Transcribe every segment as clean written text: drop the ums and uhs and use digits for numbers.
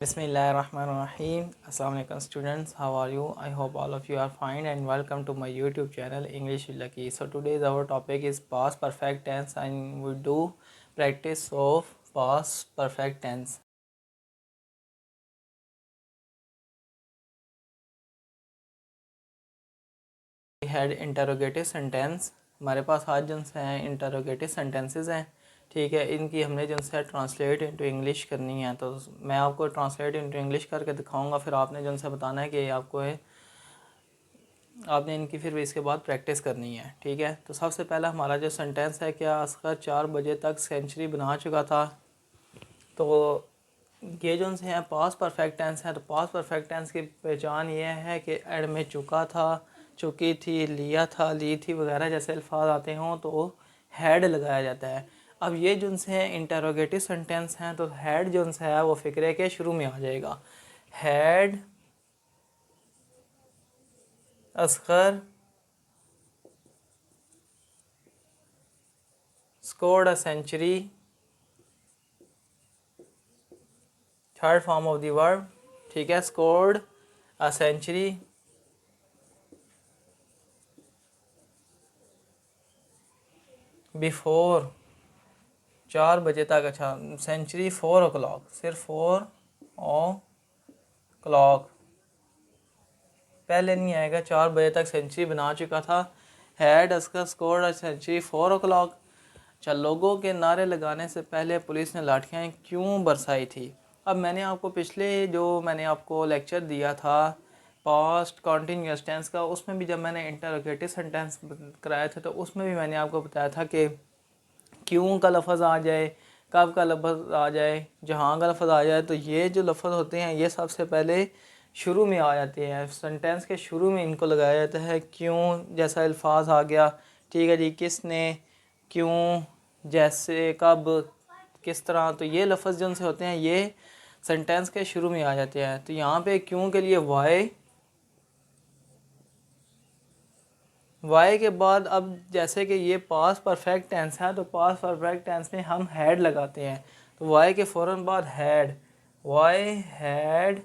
Bismillahirrahmanirrahim. Assalamu alaikum students, how are you? I hope all of you are fine and welcome to my YouTube channel English with Lucky. So today's our topic is past perfect tense and we do practice of past perfect tense. We had interrogative sentence. हमारे पास आज जो हैं interrogative sentences हैं, ठीक है। इनकी हमने जो है ट्रांसलेट इनटू इंग्लिश करनी है, तो मैं आपको ट्रांसलेट इनटू इंग्लिश करके दिखाऊंगा, फिर आपने जो है बताना है कि आपको आपने इनकी फिर इसके बाद प्रैक्टिस करनी है, ठीक है। तो सबसे पहला हमारा जो सेंटेंस है, क्या असगर 4 बजे तक सेंचुरी बना चुका था। तो ये जो हैं पास्ट परफेक्ट टेंस है, तो पास्ट परफेक्ट टेंस की पहचान ये है कि एड में चुका था, चुकी थी, लिया था, ली थी वगैरह जैसे अल्फाज आते हों तो हैड लगाया जाता है। अब ये जो हैं इंटरोगेटिव सेंटेंस हैं, तो हैड जो है वो फ़िक्रे के शुरू में आ जाएगा। Had Asghar scored a century, third form of the verb, ठीक है। scored a century before 4 बजे तक। अच्छा, सेंचुरी 4 o'clock, सिर्फ 4 o'clock पहले नहीं आएगा, 4 बजे तक सेंचुरी बना चुका था। Had Asghar scored a century 4 o'clock। अच्छा, लोगों के नारे लगाने से पहले पुलिस ने लाठियाँ क्यों बरसाई थी। अब मैंने आपको मैंने आपको लेक्चर दिया था पास्ट कॉन्टीन्यूअस टेंस का, उसमें भी जब मैंने इंटरोगेटिव सेंटेंस कराया था तो उसमें भी मैंने आपको बताया था कि क्यों का लफ्ज़ आ जाए, कब का लफ्ज़ आ जाए, जहाँ का लफ्ज़ आ जाए, तो ये जो लफ्ज़ होते हैं ये सबसे पहले शुरू में आ जाते हैं। सेंटेंस के शुरू में इनको लगाया जाता है। क्यों जैसा अल्फाज आ गया, ठीक है जी। किसने, क्यों, जैसे, कब, किस तरह, तो ये लफ्ज़ जो से होते हैं ये सेंटेंस के शुरू में आ जाते हैं। तो यहाँ पे क्यों के लिए वाई के बाद, अब जैसे कि ये पास्ट परफेक्ट टेंस है तो पास्ट परफेक्ट टेंस में हम हैड लगाते हैं। तो वाई के फ़ौरन बाद had, why had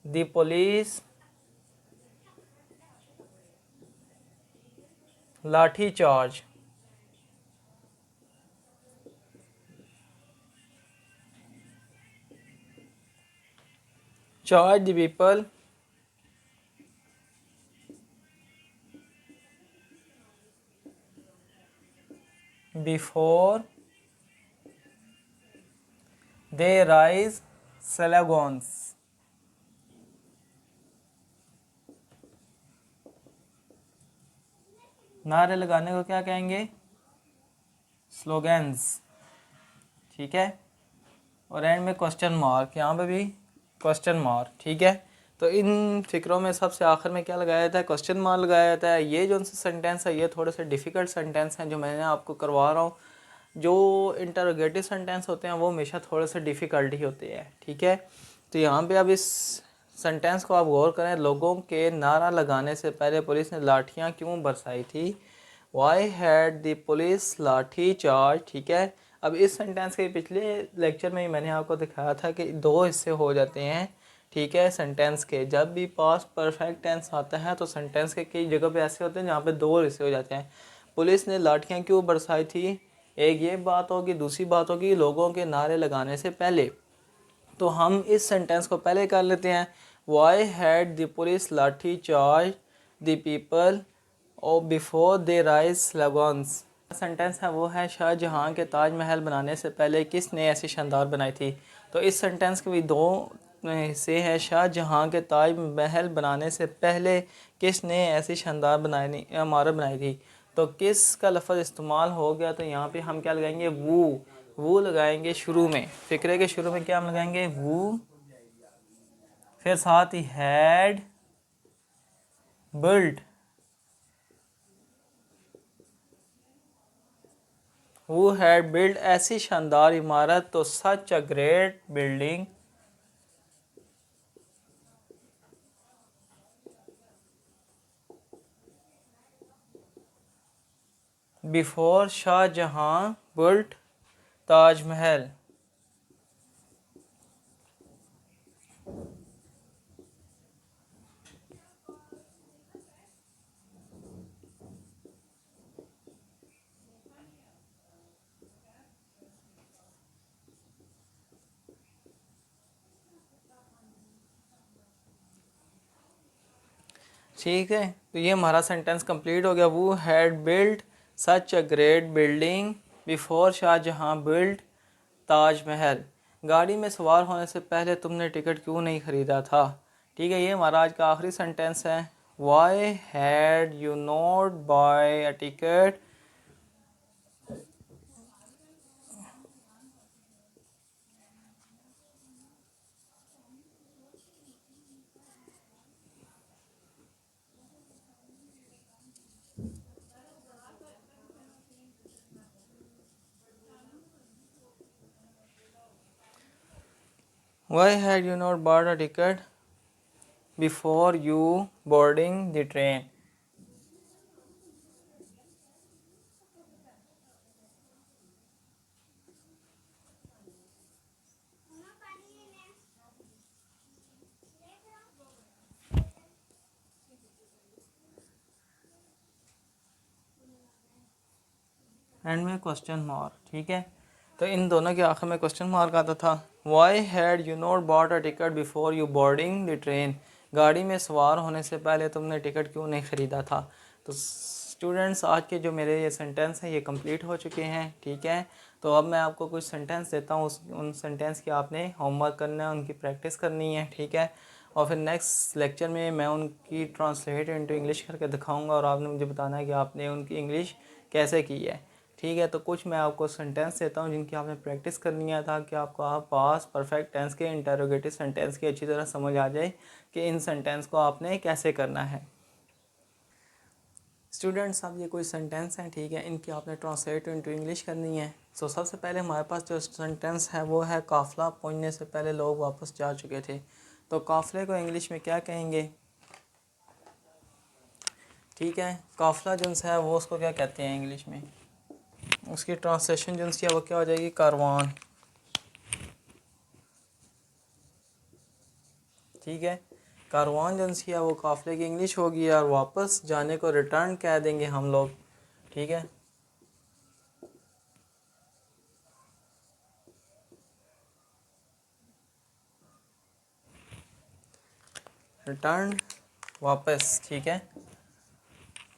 the police lathi charge, charge the people before they raise slogans. नारे लगाने को क्या कहेंगे, स्लोगन्स, ठीक है। और एंड में क्वेश्चन मार्क, यहाँ पे भी क्वेश्चन मार्क, ठीक है। तो इन फिक्रों में सबसे आखिर में क्या लगाया जाता है, क्वेश्चन मार्क लगाया जाता है। ये जो सेंटेंस है ये थोड़े से डिफ़िकल्ट सेंटेंस हैं जो मैंने आपको करवा रहा हूँ। जो इंटरोगेटिव सेंटेंस होते हैं वो हमेशा थोड़े से डिफ़िकल्ट ही होते हैं, ठीक है। तो यहाँ पे अब इस सेंटेंस को आप गौर करें। लोगों के नारा लगाने से पहले पुलिस ने लाठियाँ क्यों बरसाई थी। Y had the police lathi charge, ठीक है। अब इस सेंटेंस के पिछले लेक्चर में ही मैंने आपको दिखाया था कि 2 हिस्से हो जाते हैं, ठीक है। सेंटेंस के जब भी पास्ट परफेक्ट टेंस आता है तो सेंटेंस के कई जगह पे ऐसे होते हैं जहाँ पे 2 हिस्से हो जाते हैं। पुलिस ने लाठियाँ क्यों बरसाई थी, एक ये बात होगी। दूसरी बात होगी लोगों के नारे लगाने से पहले। तो हम इस सेंटेंस को पहले कर लेते हैं। Y had the police lathi charge the people और before they raise slogans. Sentence है वो है शाहजहाँ के ताजमहल बनाने से पहले किसने ऐसी शानदार बनाई थी। तो इस सेंटेंस के भी 2 हिस्से हैं। शाहजहाँ के ताजमहल बनाने से पहले किसने ऐसी शानदार इमारत बनाई थी। तो किस का लफ्ज़ इस्तेमाल हो गया, तो यहाँ पे हम क्या लगाएंगे, वो लगाएंगे शुरू में। फ़िक्रे के शुरू में क्या हम लगाएंगे, वो। फिर साथ ही हैड बिल्ट, वो हैड बिल्ड ऐसी शानदार इमारत, तो such a great building before Shahjahan built Taj. ठीक है, तो ये हमारा सेंटेंस कंप्लीट हो गया। वो had built such a great building before Shah Jahan built Taj Mahal. गाड़ी में सवार होने से पहले तुमने टिकट क्यों नहीं ख़रीदा था। ठीक है, ये हमारा आज का आखिरी सेंटेंस है। Why had you not buy a ticket. Why had you not bought a ticket before you boarding the train. End में क्वेश्चन मार्क। ठीक है, तो इन दोनों के आखिर में क्वेश्चन मार्क आता था। Why had you not bought a ticket before you boarding the train. गाड़ी में सवार होने से पहले तुमने टिकट क्यों नहीं ख़रीदा था। तो स्टूडेंट्स, आज के जो मेरे ये सेंटेंस हैं ये कंप्लीट हो चुके हैं। ठीक है, तो अब मैं आपको कुछ सेंटेंस देता हूँ, उन सेंटेंस की आपने होमवर्क करना है, उनकी प्रैक्टिस करनी है। ठीक है, और फिर नेक्स्ट लेक्चर में मैं उनकी ट्रांसलेट इनटू इंग्लिश करके दिखाऊंगा और आपने मुझे बताना है कि आपने उनकी इंग्लिश कैसे की है। ठीक है, तो कुछ मैं आपको सेंटेंस देता हूँ जिनकी आपने प्रैक्टिस करनी है, ताकि आपको आप पास परफेक्ट टेंस के इंटरोगेटिव सेंटेंस की अच्छी तरह समझ आ जाए कि इन सेंटेंस को आपने कैसे करना है। स्टूडेंट्स, अब ये कोई सेंटेंस हैं, ठीक है, इनकी आपने ट्रांसलेट इनटू इंग्लिश करनी है। सो सबसे पहले हमारे पास जो सेंटेंस है वो है काफ़िला पहुंचने से पहले लोग वापस जा चुके थे। तो काफ़िले को इंग्लिश में क्या कहेंगे। ठीक है, काफ़िला जो है वो उसको क्या कहते हैं इंग्लिश में, उसकी ट्रांसलेशन जो है वो क्या हो जाएगी, कारवान। ठीक है, कारवान जो है वो काफ़िले की इंग्लिश होगी और वापस जाने को रिटर्न कह देंगे हम लोग। ठीक है, रिटर्न, वापस। ठीक है,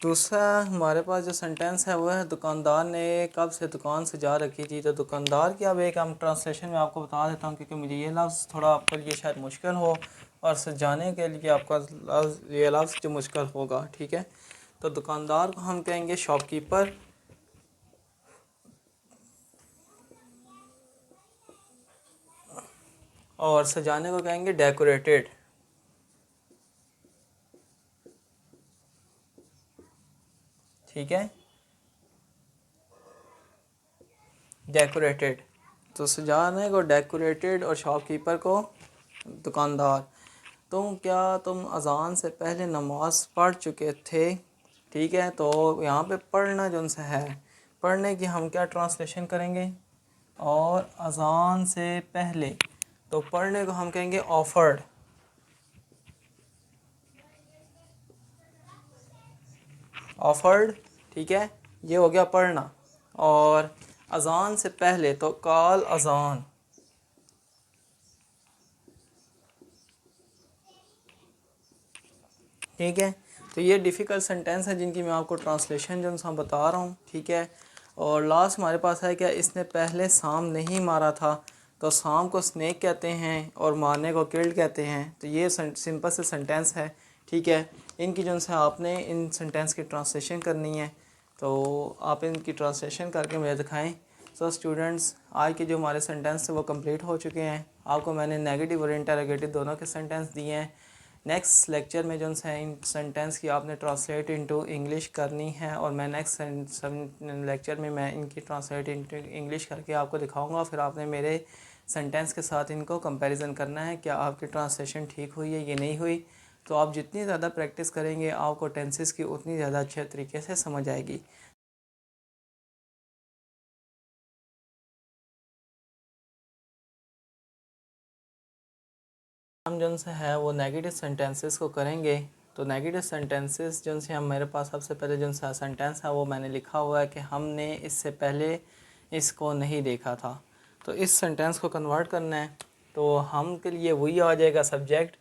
दूसरा हमारे पास जो सेंटेंस है वो है दुकानदार ने कब से दुकान सजा रखी थी। तो दुकानदार की अब एक हम ट्रांसलेशन में आपको बता देता हूँ, क्योंकि मुझे ये लफ्ज़ थोड़ा आपके लिए शायद मुश्किल हो और सजाने के लिए आपका लफ्ज़ ये लफ्ज़ जो मुश्किल होगा। ठीक है, तो दुकानदार को हम कहेंगे शॉपकीपर और सजाने को कहेंगे डेकोरेटेड। ठीक है, डेकोरेटेड। तो सजाने को डेकोरेटेड और शॉपकीपर को दुकानदार। तुम अज़ान से पहले नमाज़ पढ़ चुके थे। ठीक है, तो यहाँ पे पढ़ना जो सा है, पढ़ने की हम क्या ट्रांसलेशन करेंगे, और अज़ान से पहले तो पढ़ने को हम कहेंगे ऑफर्ड। ऑफर्ड, ठीक है, ये हो गया पढ़ना। और अज़ान से पहले तो कॉल अज़ान। ठीक है, तो ये डिफ़िकल्ट सेंटेंस है जिनकी मैं आपको ट्रांसलेशन जो हम बता रहा हूँ। ठीक है, और लास्ट हमारे पास है क्या, इसने पहले सांप नहीं मारा था। तो सांप को स्नेक कहते हैं और मारने को किल्ड कहते हैं। तो ये सिंपल से सेंटेंस है। ठीक है, इनकी जो है आपने इन सेंटेंस की ट्रांसलेशन करनी है, तो आप इनकी ट्रांसलेशन करके मुझे दिखाएं। सो स्टूडेंट्स, आज के जो हमारे सेंटेंस थे वो कंप्लीट हो चुके हैं। आपको मैंने नेगेटिव और इंटरोगेटिव दोनों के सेंटेंस दिए हैं। नेक्स्ट लेक्चर में जो है इन सेंटेंस की आपने ट्रांसलेट इनटू इंग्लिश करनी है, और मैं नेक्स्ट लेक्चर में मैं इनकी ट्रांसलेट इनटू इंग्लिश करके आपको दिखाऊंगा। फिर आपने मेरे सेंटेंस के साथ इनको कंपैरिजन करना है, क्या आपकी ट्रांसलेशन ठीक हुई है, ये नहीं हुई। तो आप जितनी ज़्यादा प्रैक्टिस करेंगे आपको टेंसेस की उतनी ज़्यादा अच्छे तरीके से समझ आएगी। हम जो है वो नेगेटिव सेंटेंसेस को करेंगे। तो नेगेटिव सेंटेंसेस जो से हम, मेरे पास सबसे पहले जो सा सेंटेंस है वो मैंने लिखा हुआ है कि हमने इससे पहले इसको नहीं देखा था। तो इस सेंटेंस को कन्वर्ट करना है, तो हम के लिए वही आ जाएगा सब्जेक्ट,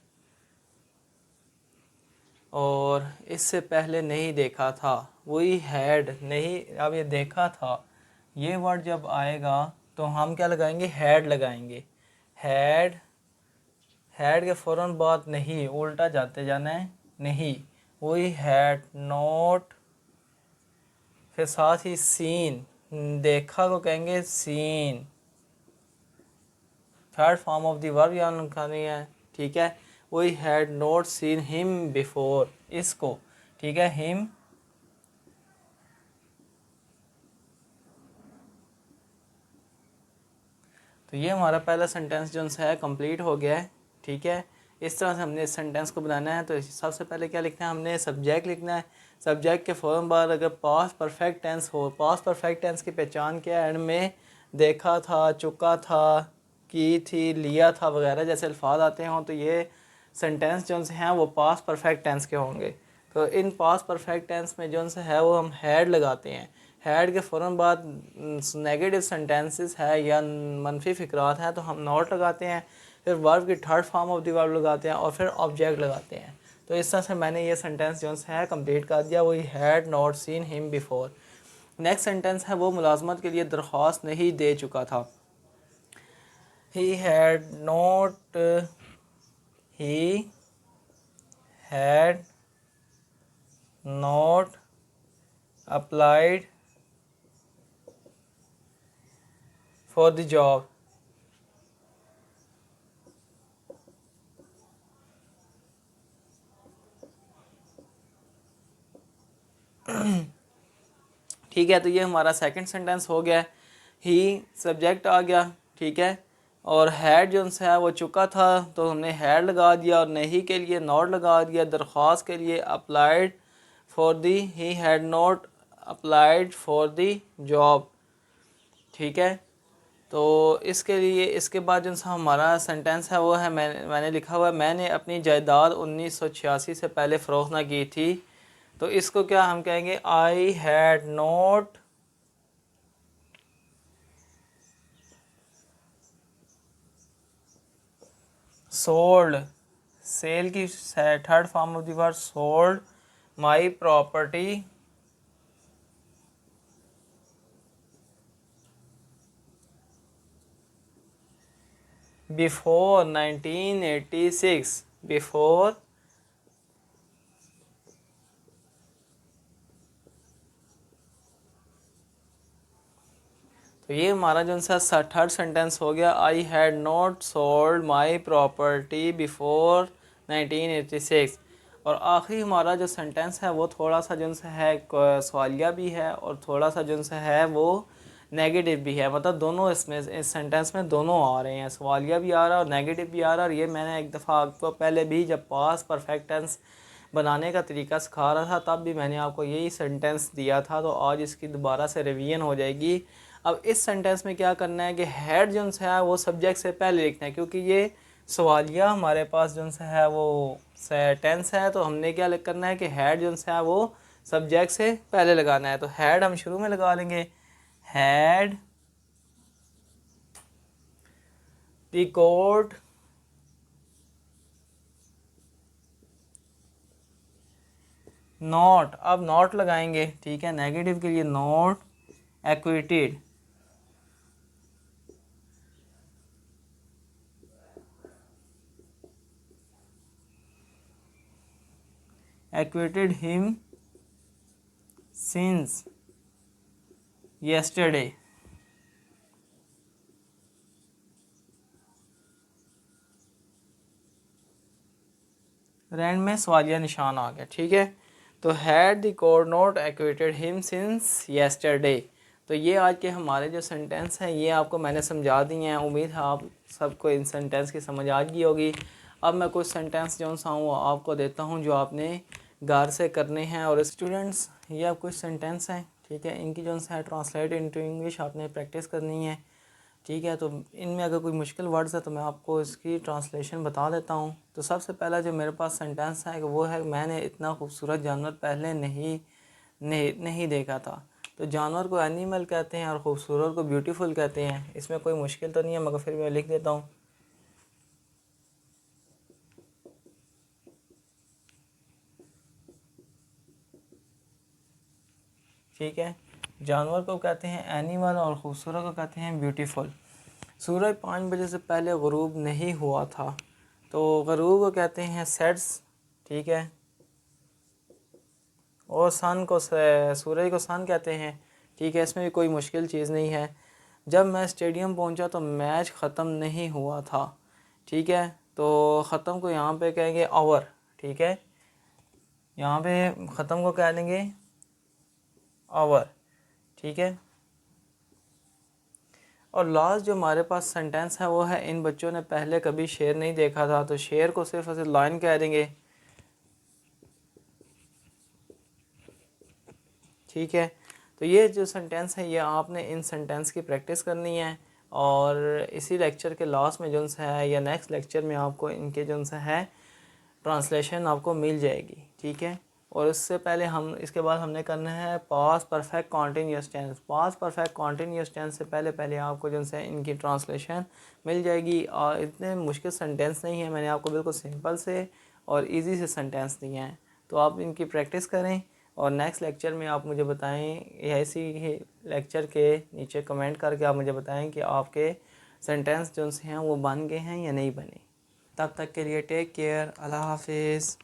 और इससे पहले नहीं देखा था, वही हैड नहीं, अब ये देखा था, ये वर्ड जब आएगा तो हम क्या लगाएंगे, हैड लगाएंगे। हैड, हैड के फ़ौरन बाद नहीं, उल्टा जाते जाना है, नहीं, वही हैड नॉट, फिर साथ ही सीन, देखा को कहेंगे seen, third form of the verb यहाँ लिखानी है, ठीक है। वही had not seen him before, इसको, ठीक है, हिम, तो ये हमारा पहला सेंटेंस जो है कंप्लीट हो गया है, ठीक है। इस तरह से हमने इस सेंटेंस को बनाना है। तो सबसे पहले क्या लिखना है, हमने सब्जेक्ट लिखना है। सब्जेक्ट के फ़ौरन बाद अगर पास्ट परफेक्ट टेंस हो, पास्ट परफेक्ट टेंस की पहचान क्या है, एंड में देखा था, चुका था, की थी, लिया था वगैरह जैसे अल्फाज आते हों, तो ये सेंटेंस जो हैं वो पास्ट परफेक्ट टेंस के होंगे। तो इन पास्ट परफेक्ट टेंस में जो है वो हम हैड लगाते हैं। हैड के फ़ौरन बाद नेगेटिव सेंटेंसेस है या मनफी फ़िक्रात हैं तो हम नॉट लगाते हैं, फिर वर्ब की third form of the verb लगाते हैं और फिर ऑब्जेक्ट लगाते हैं। तो इस तरह से मैंने ये सेंटेंस जो है कंप्लीट कर दिया, वही had not seen him before. Next sentence है वो मुलाजमत के लिए दरख्वास्त नहीं दे चुका था। He had not, he had not applied for the job. ठीक है, तो ये हमारा सेकंड सेंटेंस हो गया। ही सब्जेक्ट आ गया, ठीक है, और हैड जो है वो चुका था तो हमने हैड लगा दिया, और नहीं के लिए नॉट लगा दिया, दरख्वास्त के लिए applied for the, he had not applied for the job, ठीक है। तो इसके लिए इसके बाद जो हमारा सेंटेंस है वो है, मैंने लिखा हुआ है, मैंने अपनी जायदाद 1986 से पहले फ़रोख्त ना की थी। तो इसको क्या हम कहेंगे, I had not sold, sale की third form of the word sold my property before 1986, before, तो ये हमारा जो सा थर्ड सेंटेंस हो गया, I had not sold my property before 1986। और आखिरी हमारा जो सेंटेंस है वो थोड़ा सा जो है सवालिया भी है और थोड़ा सा जो है वो नेगेटिव भी है, मतलब दोनों इसमें इस सेंटेंस में दोनों आ रहे हैं, सवालिया भी आ रहा है और नेगेटिव भी आ रहा है। और ये मैंने एक दफ़ा आपको पहले भी जब पास्ट परफेक्ट टेंस बनाने का तरीका सिखा रहा था तब भी मैंने आपको यही सेंटेंस दिया था, तो आज इसकी दोबारा से रिवीजन हो जाएगी। अब इस सेंटेंस में क्या करना है कि हैड जो है वो सब्जेक्ट से पहले लिखना है, क्योंकि ये सवालिया हमारे पास जो है वो टेंस है, तो हमने क्या करना है कि हैड जो है वो सब्जेक्ट से पहले लगाना है। तो हैड हम शुरू में लगा लेंगे, हैड द कोर्ट नॉट, अब नॉट लगाएंगे, ठीक है, नेगेटिव के लिए not acquitted, acquitted him since yesterday। End में सवालिया निशान आ गया, ठीक है। तो had the court not acquitted him since yesterday. तो ये आज के हमारे जो सेंटेंस हैं ये आपको मैंने समझा दिए हैं। उम्मीद है आप सबको इन सेंटेंस की समझ आ गई होगी। अब मैं कुछ सेंटेंस जो सा हूँ आपको देता हूँ जो आपने घर से करने हैं। और स्टूडेंट्स ये आप कुछ सेंटेंस हैं, ठीक है, इनकी जो है ट्रांसलेट इनटू इंग्लिश आपने प्रैक्टिस करनी है, ठीक है। तो इनमें अगर कोई मुश्किल वर्ड्स है तो मैं आपको इसकी ट्रांसलेशन बता देता हूँ। तो सबसे पहला जो मेरे पास सेंटेंस है वो है, मैंने इतना खूबसूरत जानवर पहले नहीं देखा था। तो जानवर को एनिमल कहते हैं और ख़ूबसूरत को ब्यूटीफुल कहते हैं। इसमें कोई मुश्किल तो नहीं है, मगर फिर मैं लिख देता हूँ। ठीक है। जानवर को कहते हैं एनिमल और खूबसूरत को कहते हैं ब्यूटीफुल। सूरज 5 बजे से पहले ग़ुरूब नहीं हुआ था, तो ग़ुरूब को कहते हैं सेट्स, ठीक है। और सन को सूरज को सन कहते हैं, ठीक है। इसमें भी कोई मुश्किल चीज़ नहीं है। जब मैं स्टेडियम पहुंचा तो मैच ख़त्म नहीं हुआ था, ठीक है। तो ख़त्म को यहाँ पे कहेंगे ओवर, ठीक है। यहाँ पे ख़त्म को कह देंगे ओवर, ठीक है। और लास्ट जो हमारे पास सेंटेंस है वो है इन बच्चों ने पहले कभी शेर नहीं देखा था, तो शेर को सिर्फ ऐसे लाइन कह देंगे, ठीक है। तो ये जो सेंटेंस है ये आपने इन सेंटेंस की प्रैक्टिस करनी है, और इसी लेक्चर के लास्ट में जो है या नेक्स्ट लेक्चर में आपको इनके जो है ट्रांसलेशन आपको मिल जाएगी, ठीक है। और उससे पहले हम इसके बाद हमने करना है past perfect continuous tense. Past perfect continuous tense से पहले आपको जो है इनकी ट्रांसलेशन मिल जाएगी। और इतने मुश्किल सेंटेंस नहीं है, मैंने आपको बिल्कुल सिंपल से और इजी से सेंटेंस दिए हैं, तो आप इनकी प्रैक्टिस करें। और नेक्स्ट लेक्चर में आप मुझे बताएं, ऐसी ही लेक्चर के नीचे कमेंट करके आप मुझे बताएं कि आपके सेंटेंस जो हैं वो बन गए हैं या नहीं बने। तब तक के लिए टेक केयर, अल्लाह हाफिज़।